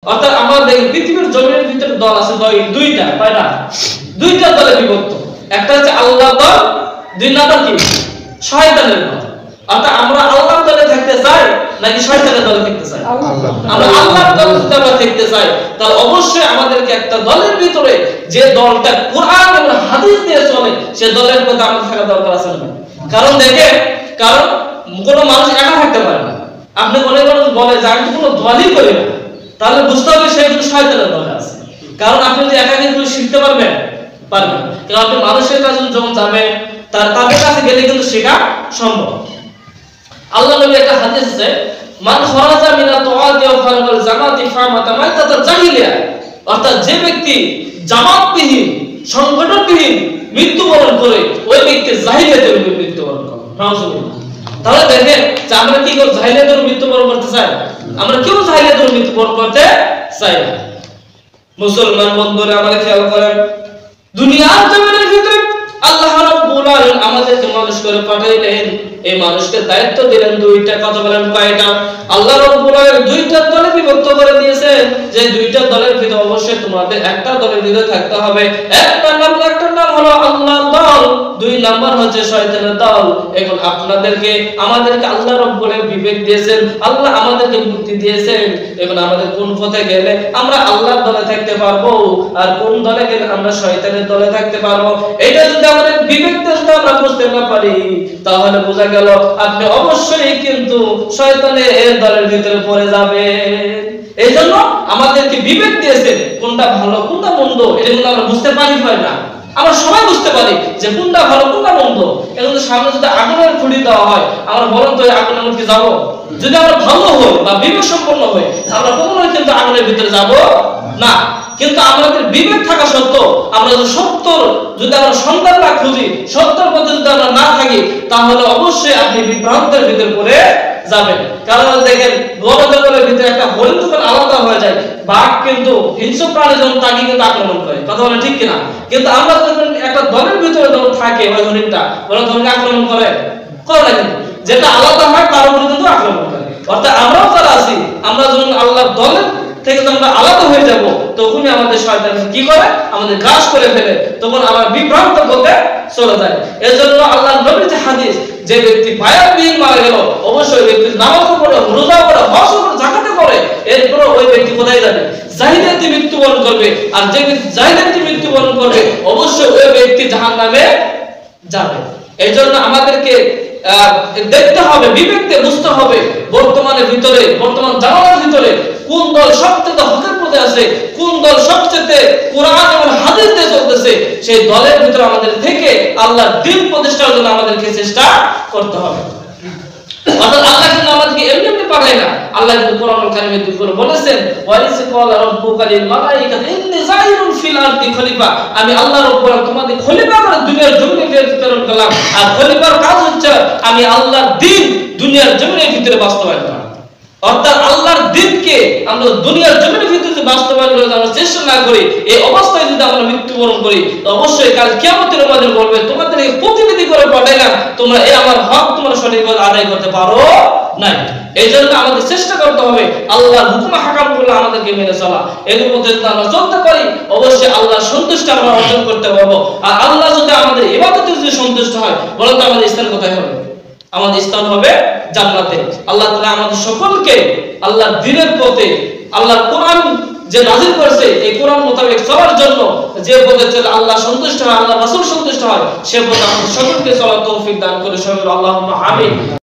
অর্থাৎ আমাদের পৃথিবীর জমিনের ভিতরে দল আছে দুইটা, কয়টা? দুইটা দলে বিভক্ত। একটা হচ্ছে আল্লাহর দল, দুই নাম্বার কি? শয়তানের দল। অর্থাৎ আমরা আল্লাহর দলে থাকতে চাই নাকি শয়তানের দলে থাকতে চাই? আমরা আল্লাহর দলে থাকতে চাই, তাহলে অবশ্যই আমাদেরকে একটা দলের ভিতরে যে দলটা কোরআন এবং হাদিস দিয়ে চলে সে দলের মধ্যে আমাদের থাকা দরকার আছে না? কারণ দেখেন, কারণ কোনো মানুষ একা থাকতে পারে না। আপনি অনেক মানুষ বলে যে আমি কোনো দলই করি না, তাহলে বুঝতে হবে সে কিন্তু শয়তানের দলে আছে। কারণ আপনি যদি একা কিন্তু শিখতে পারবেন কারণ আপনি মানুষের কাছে যখন যাবেন তাদের কাছে গেলে কিন্তু শেখা সম্ভব। আল্লাহ নবী একটা হাদিস আছে, মান খরাজা মিনা তুআতি ওয়া ফারাকাল জামাতি ফামাতা মাইতাতাল জাহিলিয়া। অর্থাৎ যে ব্যক্তি জামাতবিহীন, সংগঠনবিহীন মৃত্যুবরণ করে ওই ব্যক্তি জাহিলিয়াতের মৃত্যুবরণ করে। নাউজুবিল্লাহ। তাহলে দেখেন যে আমরা কি করে জাহিলিয়াতের মৃত্যুবরণ করতে চাই? আমরা কেউ জাহিলিয়াতের মৃত্যুবরণ করতে চাই না। মুসলমান বন্ধুরা আমাদের খেয়াল করেন, দুনিয়ার জমিনের ভিতরে আল্লাহ রাব্বুল আলামিন আমাদেরকে মানুষ করে পাঠাইলেন। এই মানুষকে দায়িত্ব দিলেন দুইটা, কথা বলেন কয়টা? আল্লাহ রাব্বুল আলামিন দুইটা দলে বিভক্ত করে দিয়েছেন, যে দুইটা দলের ভিতরে অবশ্যই তোমাদের একটা দলের ভিতরে থাকতে হবে। একটা নাম হলো আল্লাহর দল, দুই নাম্বার হচ্ছে শয়তানের দল। এখন আমাদেরকে আল্লাহ রাব্বুল আলামিন বিবেক দিয়েছেন, আল্লাহ আমাদেরকে বুদ্ধি দিয়েছেন। এখন আমাদের কোন পথে গেলে আমরা আল্লাহর দলে থাকতে পারবো আর কোন দলে গেলে আমরা শয়তানের দলে থাকতে পারবো, এটা যদি আমাদের বিবেক দিয়ে আমরা বুঝতে না পারি তাহলে বোঝা গেল আপনি অবশ্যই কিন্তু শয়তানের দলের ভিতরে পড়ে যাবেন। এই জন্য আমাদেরকে বিবেক দিয়েছে কোনটা ভালো কোনটা মন্দ, এটা কিন্তু আমরা বুঝতে পারি হয় না। আমরা সবাই বুঝতে পারি যে কোনটা ভালো কোনটা মন্দ। এখন সামনে যদি আগুনের খুঁড়ি দেওয়া হয়, আমরা বলেন তো আগুনের মধ্যে যাব? যদি আমরা ভালো হই বা বিবেক সম্পন্ন হই আমরা কখনোই কিন্তু আগুনের ভিতরে যাব না। কিন্তু আমাদের বিবেক থাকা সত্ত্বেও আমরা যদি আমরা সন্ধান না খুঁজি, সত্যের পথে যদি আমরা না থাকি তাহলে অবশ্যই আপনি বিভ্রান্তের ভিতরে পড়ে যাবেন। কারণ দেখেন বনজঙ্গলের ভিতরে একটা হরিণ যখন আলাদা হয়ে যায়, বাঘ কিন্তু হিংস্র প্রাণী যখন তাকে কিন্তু আক্রমণ করে, কথা বলে ঠিক কিনা? কিন্তু আমরা যখন একটা দলের ভিতরে যখন থাকে ওই হরিণটা ওরা ধরকে আক্রমণ করে না, কিন্তু যেটা আলাদা হয় তার উপরে কিন্তু আক্রমণ করে। অর্থাৎ আমরাও যারা আছি, আমরা যখন আল্লাহর দলের থেকে যখন আমরা আলাদা হয়ে যাব তখনই আমাদের শয়তান কি করে? আমাদের গ্রাস করে ফেলে, তখন আমরা বিভ্রান্ত পথে চলে যাই। এজন্য আল্লাহর নবীর যে হাদিস, যে ব্যক্তি বায়াতবিহীন মারা গেল অবশ্যই ব্যক্তি নামাজ পড়ে, রোজা করে, হজ করে, যাকাত করে, এরপর ওই ব্যক্তি কোথায় যাবে? জাহিলিয়াতে মৃত্যুবরণ করবে। আর যে ব্যক্তি জাহিলিয়াতে মৃত্যুবরণ করবে অবশ্যই ওই ব্যক্তি জাহান্নামে যাবে। এজন্য আমাদেরকে দেখতে হবে, বিবেক দিয়ে বুঝতে হবে বর্তমান জামানার ভিতরে কোন দল সবচেয়ে হকের পথে আছে, কোন দল সবচেয়ে কোরআন এবং হাদিস দিয়ে চলতেছে, সেই দলের ভিতরে আমাদের থেকে আল্লাহর দ্বীন প্রতিষ্ঠার জন্য আমাদেরকে চেষ্টা করতে হবে। অর্থাৎ আল্লাহ কিন্তু আমাদেরকে এমনি পাঠায় না। আল্লাহ কিন্তু কোরআনুল কারীমে দুইবার বলেছেন, ওয়াইস ক্বালা রাব্বুকা লিল মালাইকাতি ইন্নী যাইরুন ফিল আরদি খলিফা। আমি আল্লাহ রাব্বুল তোমাদের খলিফা করে দুনিয়ার জমিনে প্রেরণ করলাম। আর খলিফার কাজ হচ্ছে আমি আল্লাহর দ্বীন দুনিয়ার জমিনের ভিতরে বাস্তবায়ন করা। অর্থাৎ আল্লাহর দ্বীনকে আমরা দুনিয়ার জমিনের ভিতরে বাস্তবায়ন করার আমরা চেষ্টা না করি, এই অবস্থায় যদি আমরা মৃত্যুবরণ করি অবশ্যই কাল কিয়ামতের মাঠে বলবে তোমাদেরকে প্রতিনিধি করে পাঠাইলাম, তোমরা এই আমার হক তোমরা সঠিকভাবে আদায় করতে পারো নাই। এই জন্য আমাদের চেষ্টা করতে হবে আল্লাহর হুকুম হাকামগুলো আমাদেরকে মেনে চলা। এর মধ্যে যদি আমরা চলতে পারি অবশ্যই আল্লাহর সন্তুষ্টি আমরা অর্জন করতে পারবো। আর আল্লাহ যদি আমাদের ইবাদতে যদি সন্তুষ্ট হয়, বলেন তো আমাদের স্থান কোথায় হবে? আমাদের স্থান হবে জান্নাতে। আল্লাহ তাআলা আমাদের সকলকে আল্লাহর দ্বীনের পথে, আল্লাহর কোরআন যে নাযিল করেছে এই কোরআন মোতাবেক চলার জন্য যে পথে চলে আল্লাহ সন্তুষ্ট হয়, আল্লাহ রাসূল সন্তুষ্ট হয়, সে পথে আমাদের সকলকে চলার তৌফিক দান করে। সকলে আল্লাহুম্মা আমিন।